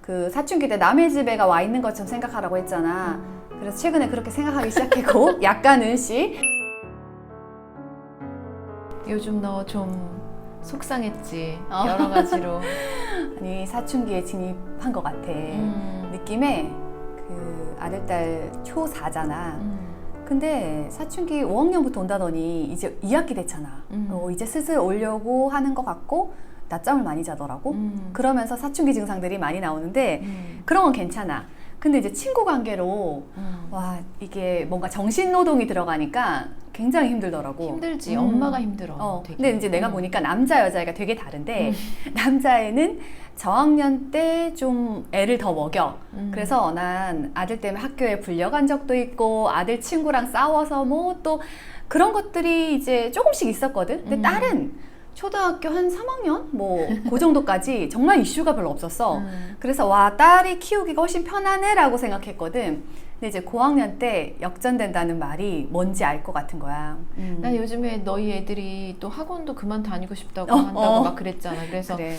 그 사춘기 때 남의 집에 와 있는 것처럼 생각하라고 했잖아. 그래서 최근에 그렇게 생각하기 시작했고 약간은 요즘 너 좀 속상했지. 여러 가지로. 아니 사춘기에 진입한 것 같아. 느낌에 그 아들 딸 초4잖아. 근데 사춘기 5학년부터 온다더니 이제 2학기 됐잖아. 이제 슬슬 오려고 하는 것 같고 낮잠을 많이 자더라고. 그러면서 사춘기 증상들이 많이 나오는데 그런 건 괜찮아. 근데 이제 친구 관계로 와 이게 뭔가 정신 노동이 들어가니까 굉장히 힘들더라고. 힘들지. 엄마가 힘들어. 되게. 근데 이제 내가 보니까 남자 여자애가 되게 다른데 남자애는 저학년 때 좀 애를 더 먹여. 그래서 난 아들 때문에 학교에 불려간 적도 있고 아들 친구랑 싸워서 뭐 또 그런 것들이 이제 조금씩 있었거든. 근데 딸은 초등학교 한 3학년? 뭐 그 정도까지 정말 이슈가 별로 없었어. 그래서 와 딸이 키우기가 훨씬 편하네 라고 생각했거든. 근데 이제 고학년 때 역전된다는 말이 뭔지 알 것 같은 거야. 난 요즘에 너희 애들이 또 학원도 그만 다니고 싶다고 한다고 막 그랬잖아. 그래서 그래.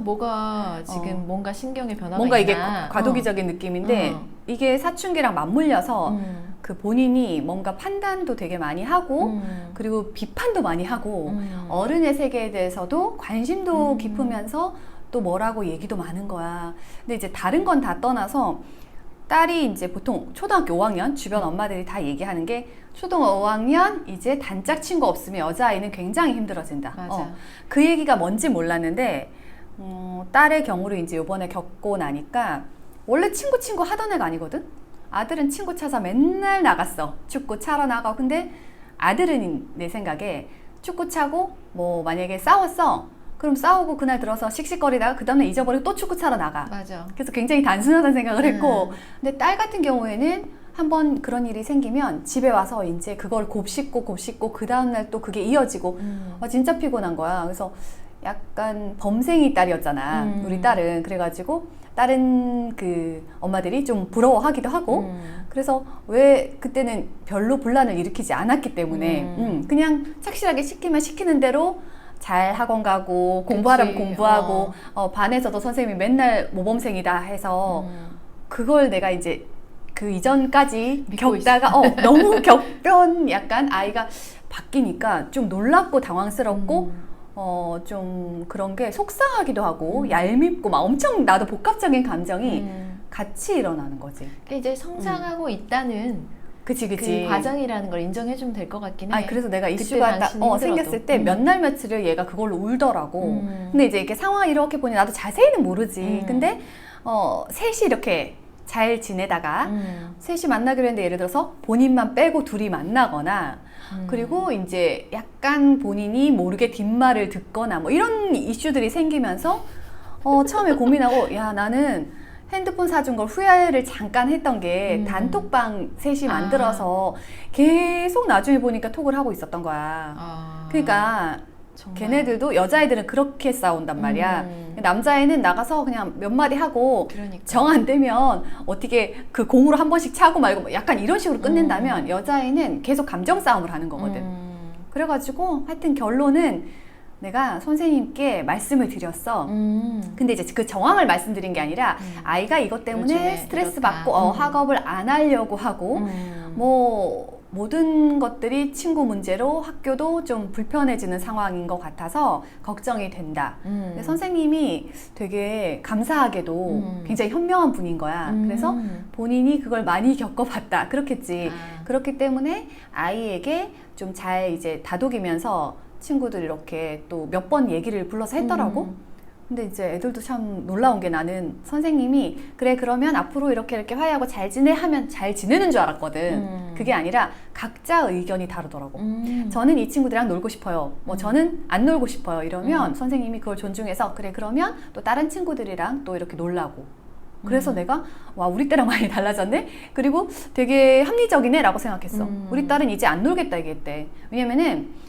뭐가 지금 뭔가 신경의 변화가 뭔가 이게 있나. 과도기적인 느낌인데 이게 사춘기랑 맞물려서 그 본인이 뭔가 판단도 되게 많이 하고 그리고 비판도 많이 하고 어른의 세계에 대해서도 관심도 깊으면서 또 뭐라고 얘기도 많은 거야. 근데 이제 다른 건 다 떠나서 딸이 이제 보통 초등학교 5학년 주변 엄마들이 다 얘기하는 게 초등학교 5학년 이제 단짝 친구 없으면 여자아이는 굉장히 힘들어진다. 맞아. 그 얘기가 뭔지 몰랐는데 딸의 경우를 이제 이번에 겪고 나니까 원래 친구 하던 애가 아니거든. 아들은 친구 찾아 맨날 나갔어. 축구 차러 나가고. 근데 아들은 내 생각에 축구 차고 뭐 만약에 싸웠어. 그럼 싸우고 그날 들어서 씩씩거리다가 그 다음날 잊어버리고 또 축구 차러 나가. 맞아. 그래서 굉장히 단순하다는 생각을 했고 근데 딸 같은 경우에는 한번 그런 일이 생기면 집에 와서 이제 그걸 곱씹고 그 다음날 또 그게 이어지고 진짜 피곤한 거야. 그래서 약간 범생이 딸이었잖아. 우리 딸은. 그래가지고 다른 그 엄마들이 좀 부러워하기도 하고 그래서 왜 그때는 별로 분란을 일으키지 않았기 때문에 그냥 착실하게 시키면 시키는 대로 잘 학원 가고 공부하라면 공부하고 반에서도 선생님이 맨날 모범생이다 해서 그걸 내가 이제 그 이전까지 겪다가 너무 겪던 약간 아이가 바뀌니까 좀 놀랍고 당황스럽고 좀 그런 게 속상하기도 하고 얄밉고 막 엄청 나도 복합적인 감정이 같이 일어나는 거지. 이제 성장하고 있다는 그치. 그 과정이라는 걸 인정해주면 될 것 같긴 해. 아니 그래서 내가 이슈가 생겼을 때 몇 날 며칠을 얘가 그걸로 울더라고. 근데 이제 이렇게 상황이 이렇게 보니 나도 자세히는 모르지. 근데 셋이 이렇게 잘 지내다가 셋이 만나기로 했는데 예를 들어서 본인만 빼고 둘이 만나거나 그리고 이제 약간 본인이 모르게 뒷말을 듣거나 뭐 이런 이슈들이 생기면서 처음에 고민하고 야 나는 핸드폰 사준 걸 후회를 잠깐 했던 게 단톡방 셋이 만들어서 계속 나중에 보니까 톡을 하고 있었던 거야. 그러니까 정말. 걔네들도 여자애들은 그렇게 싸운단 말이야. 남자애는 나가서 그냥 몇 마디 하고 정 안 되면 어떻게 그 공으로 한 번씩 차고 말고 뭐 약간 이런 식으로 끝낸다면 여자애는 계속 감정 싸움을 하는 거거든. 그래가지고 하여튼 결론은 내가 선생님께 말씀을 드렸어. 근데 이제 그 정황을 말씀드린 게 아니라 아이가 이것 때문에 스트레스 받고 학업을 안 하려고 하고 뭐 모든 것들이 친구 문제로 학교도 좀 불편해지는 상황인 것 같아서 걱정이 된다. 근데 선생님이 되게 감사하게도 굉장히 현명한 분인 거야. 그래서 본인이 그걸 많이 겪어봤다. 그렇겠지. 그렇기 때문에 아이에게 좀 잘 이제 다독이면서 친구들 이렇게 또 몇 번 얘기를 불러서 했더라고. 근데 이제 애들도 참 놀라운 게 나는 선생님이 그래 그러면 앞으로 이렇게 화해하고 잘 지내 하면 잘 지내는 줄 알았거든. 그게 아니라 각자 의견이 다르더라고. 저는 이 친구들이랑 놀고 싶어요. 뭐 저는 안 놀고 싶어요. 이러면 선생님이 그걸 존중해서 그래 그러면 또 다른 친구들이랑 또 이렇게 놀라고. 그래서 내가 와 우리 때랑 많이 달라졌네? 그리고 되게 합리적이네 라고 생각했어. 우리 딸은 이제 안 놀겠다 얘기했대. 왜냐면은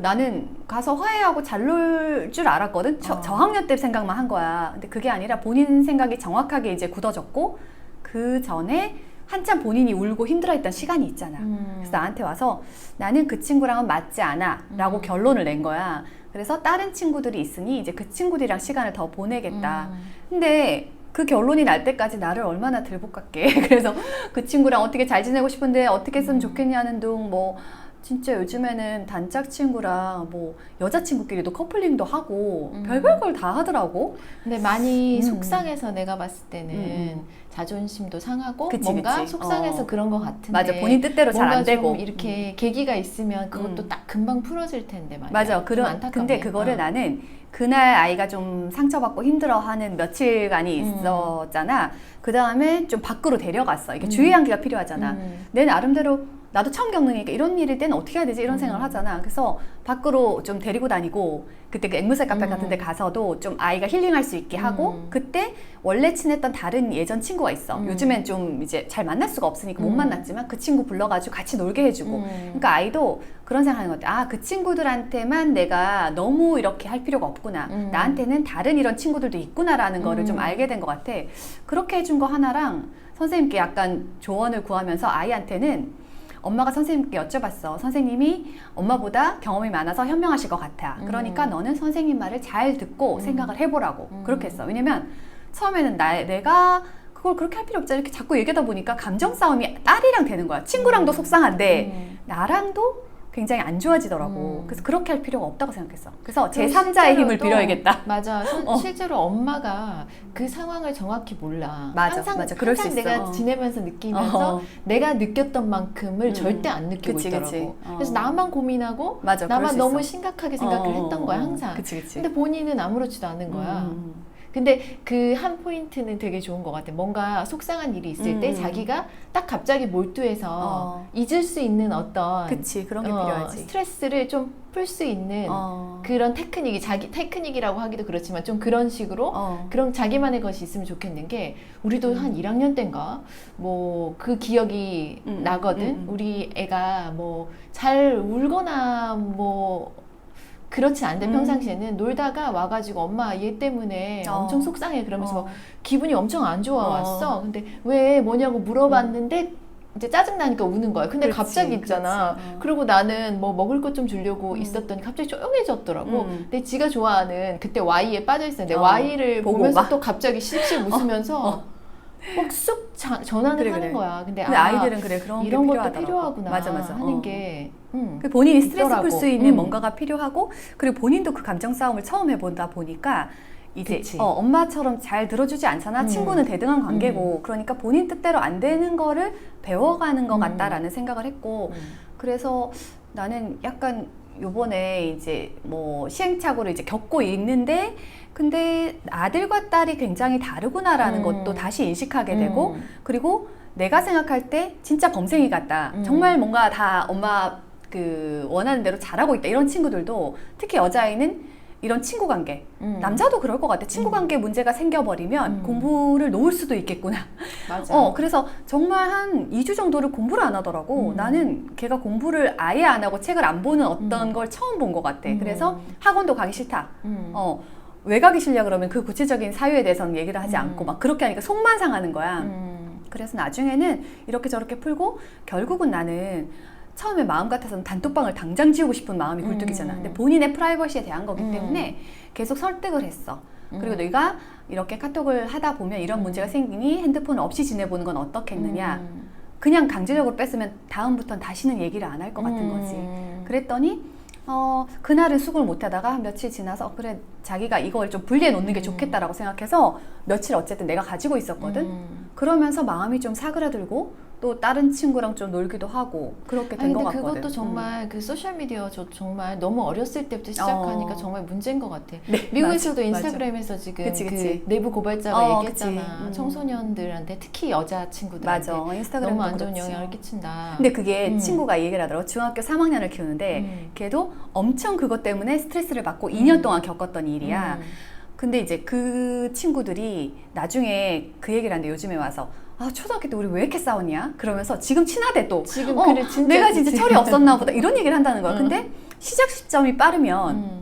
나는 가서 화해하고 잘 놀 줄 알았거든. 저학년 때 생각만 한 거야. 근데 그게 아니라 본인 생각이 정확하게 이제 굳어졌고 그 전에 한참 본인이 울고 힘들어했던 시간이 있잖아. 그래서 나한테 와서 나는 그 친구랑은 맞지 않아 라고 결론을 낸 거야. 그래서 다른 친구들이 있으니 이제 그 친구들이랑 시간을 더 보내겠다. 근데 그 결론이 날 때까지 나를 얼마나 들볶았게. 그래서 그 친구랑 어떻게 잘 지내고 싶은데 어떻게 했으면 좋겠냐는 둥, 뭐 진짜 요즘에는 단짝 친구랑 뭐 여자친구끼리도 커플링도 하고 별별 걸 다 하더라고. 근데 많이 속상해서 내가 봤을 때는 자존심도 상하고 그치, 뭔가 그치. 속상해서 그런 것 같은데 맞아, 본인 뜻대로 잘 안 되고. 뭔가 좀 이렇게 계기가 있으면 그것도 딱 금방 풀어질 텐데 말이야. 맞아. 좀 안타깝네. 근데 그거를 나는 그날 아이가 좀 상처받고 힘들어하는 며칠간이 있었잖아. 그 다음에 좀 밖으로 데려갔어. 이게 주의하기가 필요하잖아. 내 나름대로 나도 처음 겪으니까 이런 일일 때는 어떻게 해야 되지? 이런 생각을 하잖아. 그래서 밖으로 좀 데리고 다니고, 그때 그 앵무새 카페 같은 데 가서도 좀 아이가 힐링할 수 있게 하고, 그때 원래 친했던 다른 예전 친구가 있어. 요즘엔 좀 이제 잘 만날 수가 없으니까 못 만났지만 그 친구 불러가지고 같이 놀게 해주고. 그러니까 아이도 그런 생각하는 것 같아. 아, 그 친구들한테만 내가 너무 이렇게 할 필요가 없구나. 나한테는 다른 이런 친구들도 있구나라는 거를 좀 알게 된 것 같아. 그렇게 해준 거 하나랑 선생님께 약간 조언을 구하면서 아이한테는 엄마가 선생님께 여쭤봤어. 선생님이 엄마보다 경험이 많아서 현명하실 것 같아. 그러니까 너는 선생님 말을 잘 듣고 생각을 해보라고. 그렇게 했어. 왜냐면 처음에는 내가 그걸 그렇게 할 필요 없잖아. 이렇게 자꾸 얘기하다 보니까 감정 싸움이 딸이랑 되는 거야. 친구랑도 속상한데 나랑도 굉장히 안 좋아지더라고. 그래서 그렇게 할 필요가 없다고 생각했어. 그래서 제3자의 힘을 빌어야겠다. 맞아. 실제로 엄마가 그 상황을 정확히 몰라. 맞아, 항상, 맞아. 그럴 수 항상 있어. 내가 지내면서 느끼면서 내가 느꼈던 만큼을 절대 안 느끼고 그치, 있더라고. 그치. 그래서 나만 고민하고 맞아, 그럴 나만 수 너무 있어. 심각하게 생각을 했던 거야, 항상. 그치, 그치. 근데 본인은 아무렇지도 않은 거야. 근데 그 한 포인트는 되게 좋은 것 같아. 뭔가 속상한 일이 있을 때 자기가 딱 갑자기 몰두해서 잊을 수 있는 어떤 그치, 그런 게 필요하지. 스트레스를 좀 풀 수 있는 그런 테크닉이 테크닉이라고 하기도 그렇지만 좀 그런 식으로 그런 자기만의 것이 있으면 좋겠는 게 우리도 한 1학년 때인가 뭐 그 기억이 나거든. 우리 애가 뭐 잘 울거나 뭐 그렇진 않은데 평상시에는 놀다가 와가지고 엄마 얘 때문에 엄청 속상해 그러면서 기분이 엄청 안 좋아 왔어. 근데 왜 뭐냐고 물어봤는데 이제 짜증나니까 우는 거야. 근데 그렇지, 갑자기 있잖아. 그렇지. 그리고 나는 뭐 먹을 것 좀 주려고 있었더니 갑자기 조용해졌더라고. 근데 지가 좋아하는 그때 Y에 빠져있었는데 Y를 보면서 또 갑자기 실실 웃으면서 쏙 전환을 하는 거야. 근데 아이들은 그래 그런 이런 게 것도 필요하더라고. 필요하구나 맞아. 하는 게 본인이 스트레스 있더라고. 풀 수 있는 뭔가가 필요하고 그리고 본인도 그 감정 싸움을 처음 해보다 보니까 이제 엄마처럼 잘 들어주지 않잖아. 친구는 대등한 관계고 그러니까 본인 뜻대로 안 되는 거를 배워가는 것 같다라는 생각을 했고 그래서 나는 약간 요번에 이제 뭐 시행착오를 이제 겪고 있는데 근데 아들과 딸이 굉장히 다르구나라는 것도 다시 인식하게 되고 그리고 내가 생각할 때 진짜 범생이 같다. 정말 뭔가 다 엄마 그 원하는 대로 잘하고 있다. 이런 친구들도 특히 여자아이는 이런 친구 관계 남자도 그럴 것 같아. 친구 관계 문제가 생겨버리면 공부를 놓을 수도 있겠구나. 맞아. 그래서 정말 한 2주 정도를 공부를 안 하더라고. 나는 걔가 공부를 아예 안 하고 책을 안 보는 어떤 걸 처음 본 것 같아. 그래서 학원도 가기 싫다. 왜 가기 싫냐 그러면 그 구체적인 사유에 대해서는 얘기를 하지 않고 막 그렇게 하니까 속만 상하는 거야. 그래서 나중에는 이렇게 저렇게 풀고 결국은 나는 처음에 마음 같아서는 단톡방을 당장 지우고 싶은 마음이 굴뚝이잖아. 근데 본인의 프라이버시에 대한 거기 때문에 계속 설득을 했어. 그리고 너희가 이렇게 카톡을 하다 보면 이런 문제가 생기니 핸드폰을 없이 지내보는 건 어떻겠느냐. 그냥 강제적으로 뺐으면 다음부터는 다시는 얘기를 안 할 것 같은 거지. 그랬더니 그날은 수긍을 못 하다가 며칠 지나서 그래 자기가 이걸 좀 분리해 놓는 게 좋겠다라고 생각해서 며칠 어쨌든 내가 가지고 있었거든. 그러면서 마음이 좀 사그라들고 또 다른 친구랑 좀 놀기도 하고 그렇게 된 것 같거든. 그것도 정말 그 소셜미디어 정말 너무 어렸을 때부터 시작하니까 정말 문제인 것 같아. 네, 미국에서도 인스타그램에서 지금 그치. 그 내부 고발자가 얘기했잖아. 그치. 청소년들한테 특히 여자 친구들한테 인스타그램 너무 안 좋은 영향을 끼친다. 근데 그게 친구가 얘기를 하더라고. 중학교 3학년을 키우는데 걔도 엄청 그것 때문에 스트레스를 받고 2년 동안 겪었던 일이야. 근데 이제 그 친구들이 나중에 그 얘기를 하는데 요즘에 와서 초등학교 때 우리 왜 이렇게 싸웠냐? 그러면서 지금 친하대 또. 지금 그래 진짜 내가 진짜 철이 없었나 보다 이런 얘기를 한다는 거야. 근데 시작 시점이 빠르면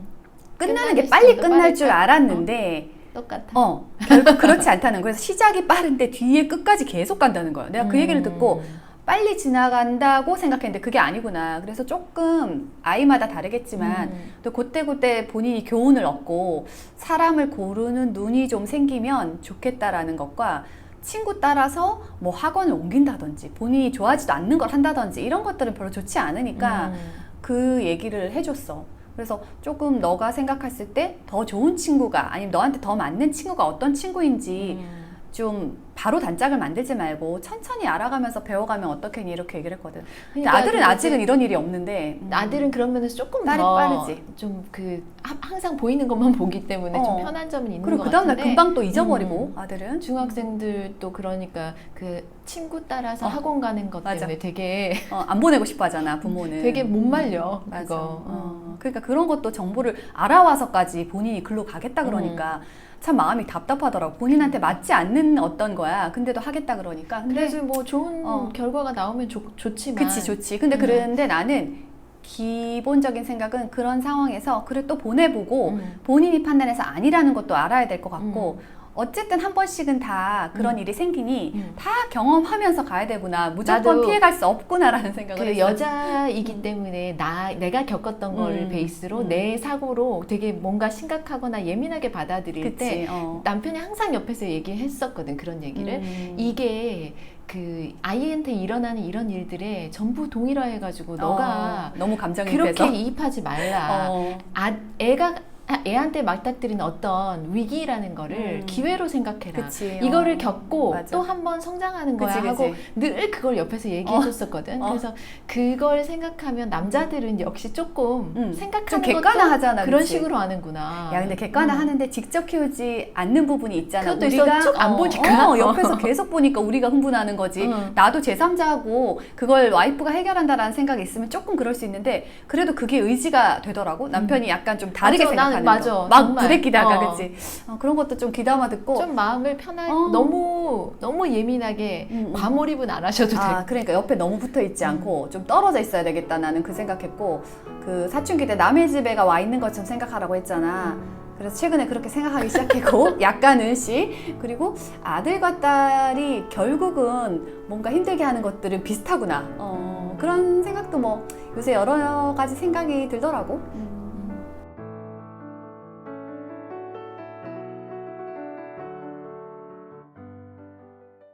끝나는 게 빨리 끝날 줄 알았는데 똑같아. 결국 그렇지 않다는 거예요. 시작이 빠른데 뒤에 끝까지 계속 간다는 거야. 내가 그 얘기를 듣고 빨리 지나간다고 생각했는데 그게 아니구나. 그래서 조금 아이마다 다르겠지만 또 그때 본인이 교훈을 얻고 사람을 고르는 눈이 좀 생기면 좋겠다라는 것과 친구 따라서 뭐 학원을 옮긴다든지 본인이 좋아하지도 않는 걸 한다든지 이런 것들은 별로 좋지 않으니까 그 얘기를 해줬어. 그래서 조금 너가 생각했을 때 더 좋은 친구가 아니면 너한테 더 맞는 친구가 어떤 친구인지 좀 바로 단짝을 만들지 말고 천천히 알아가면서 배워가면 어떻겠니 이렇게 얘기를 했거든. 근데 그러니까 아들은 아직은 이런 일이 없는데 아들은 그런 면에서 조금 딸이 더 빠르지. 좀 그 항상 보이는 것만 보기 때문에 좀 편한 점은 있는 것 그리고 그 다음날 같은데 금방 또 잊어버리고 아들은 중학생들도 그러니까 그 친구 따라서 학원 가는 것 맞아. 때문에 되게 안 보내고 싶어 하잖아 부모는. 되게 못 말려 맞아. 그거. 그러니까 그런 것도 정보를 알아와서까지 본인이 글로 가겠다 그러니까 참 마음이 답답하더라고. 본인한테 맞지 않는 어떤 거야. 근데도 하겠다 그러니까. 근데 그래서 뭐 좋은 결과가 나오면 좋지만. 그치 좋지. 근데 그런데 나는 기본적인 생각은 그런 상황에서 그래 또 보내보고 본인이 판단해서 아니라는 것도 알아야 될 것 같고 어쨌든 한 번씩은 다 그런 일이 생기니 다 경험하면서 가야 되구나. 무조건 피해갈 수 없구나라는 생각을 했어요. 여자이기 때문에 내가 겪었던 걸 베이스로 내 사고로 되게 뭔가 심각하거나 예민하게 받아들일 때 남편이 항상 옆에서 얘기했었거든. 그런 얘기를. 이게 그 아이한테 일어나는 이런 일들에 전부 동일화해가지고 너가 너무 감정이입해서 그렇게 이입하지 말라. 애한테 맞닥뜨리는 어떤 위기라는 거를 기회로 생각해라. 그치, 이거를 겪고 맞아. 또 한 번 성장하는 거야. 그치. 하고 늘 그걸 옆에서 얘기해줬었거든. 그래서 그걸 생각하면 남자들은 역시 조금 생각하는 좀 객관화하잖아. 그런 그치? 식으로 하는구나. 야 근데 객관화하는데 직접 키우지 않는 부분이 있잖아. 그것도 우리가 쭉 안 보니까 옆에서 계속 보니까 우리가 흥분하는 거지. 나도 제3자하고 그걸 와이프가 해결한다라는 생각이 있으면 조금 그럴 수 있는데 그래도 그게 의지가 되더라고. 남편이 약간 좀 다르게 생각하는 맞아. 거. 막 정말. 부대끼다가 그치. 그런 것도 좀 귀담아 듣고 좀 마음을 너무 예민하게 과몰입은 안 하셔도 돼. 그러니까 옆에 너무 붙어 있지 않고 좀 떨어져 있어야 되겠다 나는 그 생각했고 그 사춘기 때 남의 집에가 와 있는 것처럼 생각하라고 했잖아. 그래서 최근에 그렇게 생각하기 시작했고 약간은씩 그리고 아들과 딸이 결국은 뭔가 힘들게 하는 것들은 비슷하구나. 그런 생각도 뭐 요새 여러 가지 생각이 들더라고.